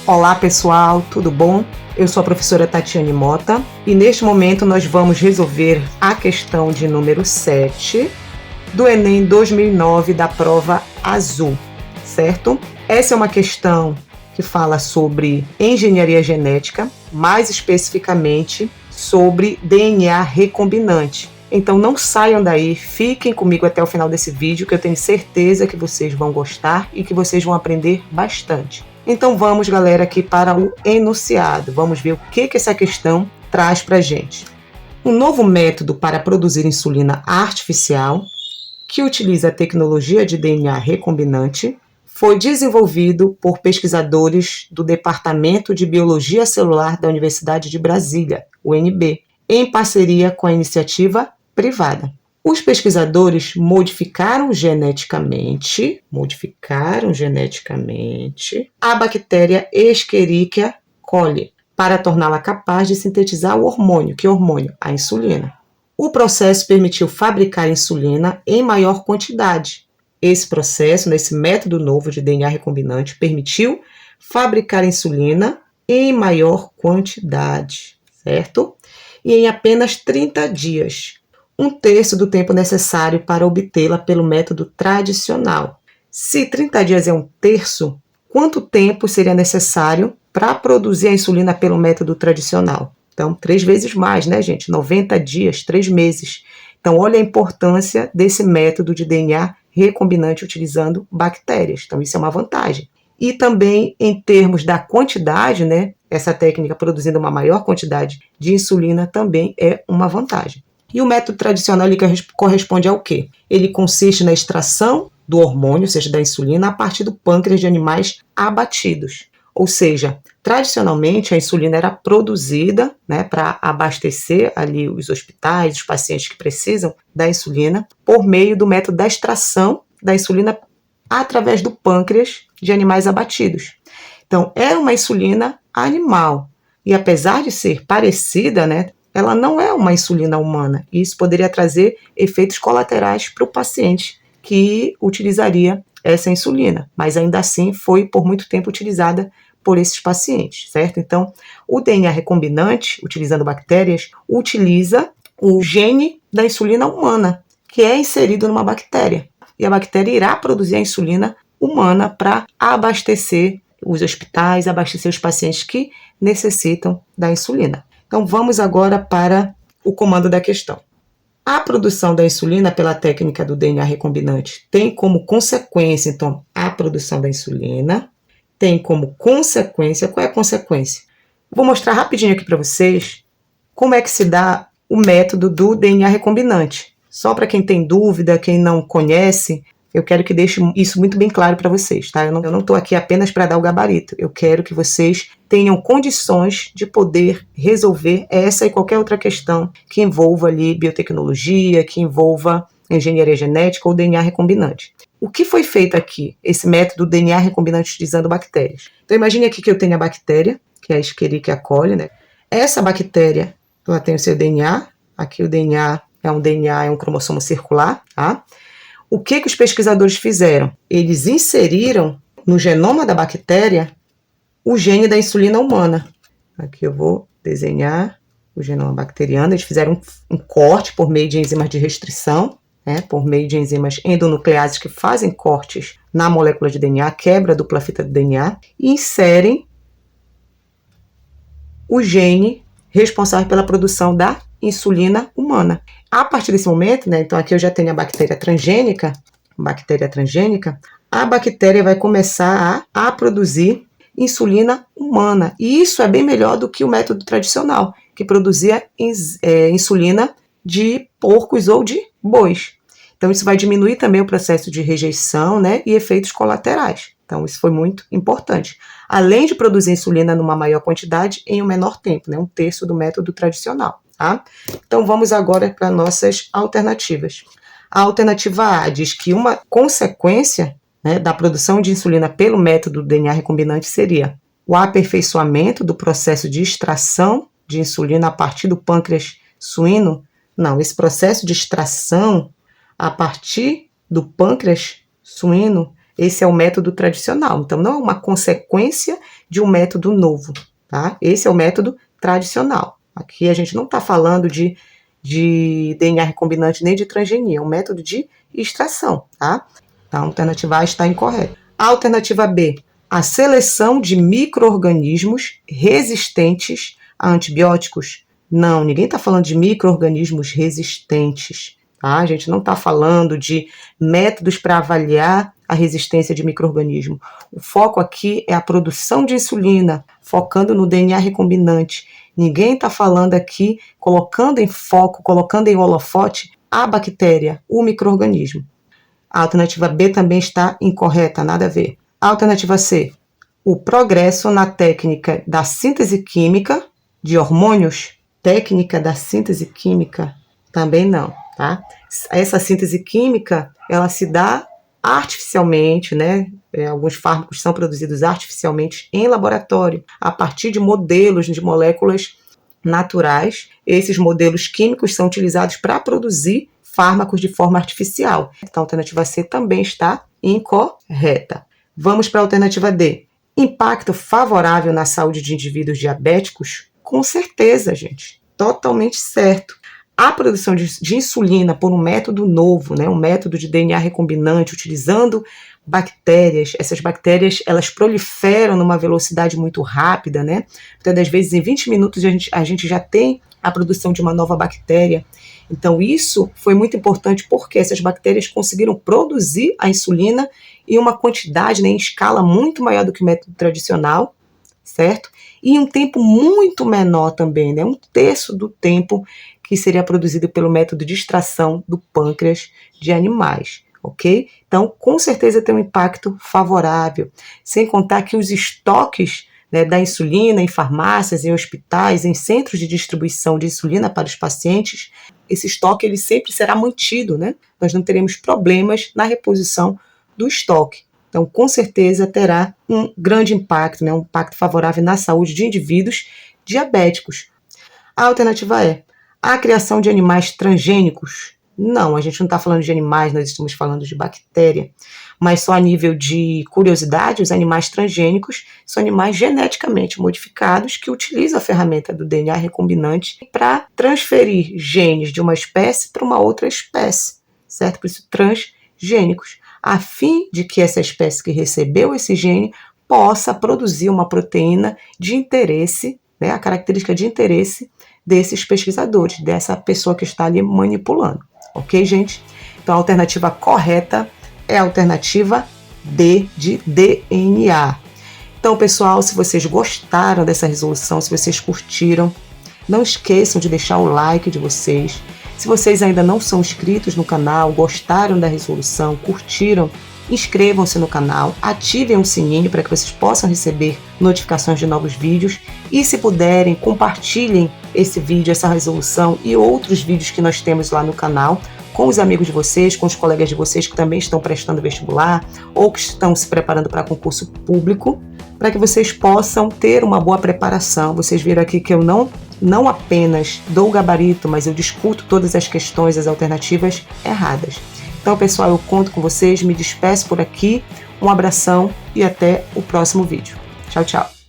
Olá pessoal, tudo bom? Eu sou a professora Tatiane Mota e neste momento nós vamos resolver a questão de número 7 do Enem 2009 da prova azul, certo? Essa é uma questão que fala sobre engenharia genética, mais especificamente sobre DNA recombinante. Então não saiam daí, fiquem comigo até o final desse vídeo que eu tenho certeza que vocês vão gostar e que vocês vão aprender bastante. Então vamos, galera, aqui para o enunciado. Vamos ver o que essa questão traz para a gente. Um novo método para produzir insulina artificial, que utiliza a tecnologia de DNA recombinante, foi desenvolvido por pesquisadores do Departamento de Biologia Celular da Universidade de Brasília, UNB, em parceria com a iniciativa privada. Os pesquisadores modificaram geneticamente a bactéria Escherichia coli para torná-la capaz de sintetizar o hormônio. Que hormônio? A insulina. O processo permitiu fabricar insulina em maior quantidade. Esse processo, nesse método novo de DNA recombinante, permitiu fabricar insulina em maior quantidade, certo? E em apenas 30 dias. Um terço do tempo necessário para obtê-la pelo método tradicional. Se 30 dias é um terço, quanto tempo seria necessário para produzir a insulina pelo método tradicional? Então, 3 vezes mais, né, gente? 90 dias, 3 meses. Então, olha a importância desse método de DNA recombinante utilizando bactérias. Então, isso é uma vantagem. E também, em termos da quantidade, né, essa técnica produzindo uma maior quantidade de insulina também é uma vantagem. E o método tradicional ele corresponde ao quê? Ele consiste na extração do hormônio, ou seja, da insulina, a partir do pâncreas de animais abatidos. Ou seja, tradicionalmente a insulina era produzida, né, para abastecer ali os hospitais, os pacientes que precisam da insulina, por meio do método da extração da insulina através do pâncreas de animais abatidos. Então, era uma insulina animal. E apesar de ser parecida, né, ela não é uma insulina humana. Isso poderia trazer efeitos colaterais para o paciente que utilizaria essa insulina. Mas ainda assim foi por muito tempo utilizada por esses pacientes, certo? Então, o DNA recombinante, utilizando bactérias, utiliza o gene da insulina humana, que é inserido numa bactéria. E a bactéria irá produzir a insulina humana para abastecer os hospitais, abastecer os pacientes que necessitam da insulina. Então, vamos agora para o comando da questão. A produção da insulina pela técnica do DNA recombinante tem como consequência, então, a produção da insulina tem como consequência, qual é a consequência? Vou mostrar rapidinho aqui para vocês como é que se dá o método do DNA recombinante. Só para quem tem dúvida, quem não conhece, eu quero que deixe isso muito bem claro para vocês, tá? Eu não estou aqui apenas para dar o gabarito. Eu quero que vocês tenham condições de poder resolver essa e qualquer outra questão que envolva ali biotecnologia, que envolva engenharia genética ou DNA recombinante. O que foi feito aqui? Esse método DNA recombinante utilizando bactérias. Então imagine aqui que eu tenho a bactéria, que é a Escherichia coli, né? Essa bactéria, ela tem o seu DNA. Aqui o DNA, é um cromossomo circular, tá? O que os pesquisadores fizeram? Eles inseriram no genoma da bactéria o gene da insulina humana. Aqui eu vou desenhar o genoma bacteriano. Eles fizeram um corte por meio de enzimas de restrição, né, por meio de enzimas endonucleases que fazem cortes na molécula de DNA, quebra a dupla fita do DNA, e inserem o gene responsável pela produção da insulina humana. A partir desse momento, né, então aqui eu já tenho a bactéria transgênica, a bactéria vai começar a produzir insulina humana. E isso é bem melhor do que o método tradicional, que produzia insulina de porcos ou de bois. Então isso vai diminuir também o processo de rejeição, né, e efeitos colaterais. Então isso foi muito importante. Além de produzir insulina numa maior quantidade em um menor tempo, né, um terço do método tradicional. Tá? Então vamos agora para nossas alternativas. A alternativa A diz que uma consequência, né, da produção de insulina pelo método do DNA recombinante seria o aperfeiçoamento do processo de extração de insulina a partir do pâncreas suíno. Não, esse processo de extração a partir do pâncreas suíno, esse é o método tradicional. Então, não é uma consequência de um método novo, tá? Esse é o método tradicional. Aqui a gente não está falando de DNA recombinante nem de transgenia, é um método de extração, tá? Então, a alternativa A está incorreta. A alternativa B, a seleção de micro-organismos resistentes a antibióticos. Não, ninguém está falando de micro-organismos resistentes, tá? A gente não está falando de métodos para avaliar a resistência de micro-organismo. O foco aqui é a produção de insulina, focando no DNA recombinante. Ninguém está falando aqui, colocando em foco, colocando em holofote a bactéria, o micro-organismo. A alternativa B também está incorreta, nada a ver. A alternativa C, o progresso na técnica da síntese química de hormônios. Técnica da síntese química, também não, tá? Essa síntese química, ela se dá artificialmente, né? Alguns fármacos são produzidos artificialmente em laboratório, a partir de modelos de moléculas naturais. Esses modelos químicos são utilizados para produzir fármacos de forma artificial. Então, a alternativa C também está incorreta. Vamos para a alternativa D. Impacto favorável na saúde de indivíduos diabéticos? Com certeza, gente. Totalmente certo. A produção de insulina por um método novo, né, um método de DNA recombinante, utilizando bactérias. Essas bactérias, elas proliferam numa velocidade muito rápida, né? Muitas das vezes, em 20 minutos, a gente já tem a produção de uma nova bactéria. Então, isso foi muito importante porque essas bactérias conseguiram produzir a insulina em uma quantidade, né, em escala muito maior do que o método tradicional, certo? E em um tempo muito menor também, né? 1/3 do tempo que seria produzido pelo método de extração do pâncreas de animais, ok? Então, com certeza tem um impacto favorável, sem contar que os estoques, né, da insulina em farmácias, em hospitais, em centros de distribuição de insulina para os pacientes, esse estoque ele sempre será mantido, né? Nós não teremos problemas na reposição do estoque. Então, com certeza terá um grande impacto, né, um impacto favorável na saúde de indivíduos diabéticos. A alternativa é a criação de animais transgênicos. Não, a gente não está falando de animais, nós estamos falando de bactéria. Mas só a nível de curiosidade, os animais transgênicos são animais geneticamente modificados que utilizam a ferramenta do DNA recombinante para transferir genes de uma espécie para uma outra espécie, certo? Por isso, transgênicos, a fim de que essa espécie que recebeu esse gene possa produzir uma proteína de interesse, né, a característica de interesse desses pesquisadores, dessa pessoa que está ali manipulando. Ok, gente? Então, a alternativa correta é a alternativa D, de DNA. Então, pessoal, se vocês gostaram dessa resolução, se vocês curtiram, não esqueçam de deixar o like de vocês. Se vocês ainda não são inscritos no canal, gostaram da resolução, curtiram, inscrevam-se no canal, ativem o sininho para que vocês possam receber notificações de novos vídeos e, se puderem, compartilhem esse vídeo, essa resolução e outros vídeos que nós temos lá no canal com os amigos de vocês, com os colegas de vocês que também estão prestando vestibular ou que estão se preparando para concurso público, para que vocês possam ter uma boa preparação. Vocês viram aqui que eu não apenas dou o gabarito, mas eu discuto todas as questões, as alternativas erradas. Então, pessoal, eu conto com vocês, me despeço por aqui, um abração e até o próximo vídeo. Tchau, tchau!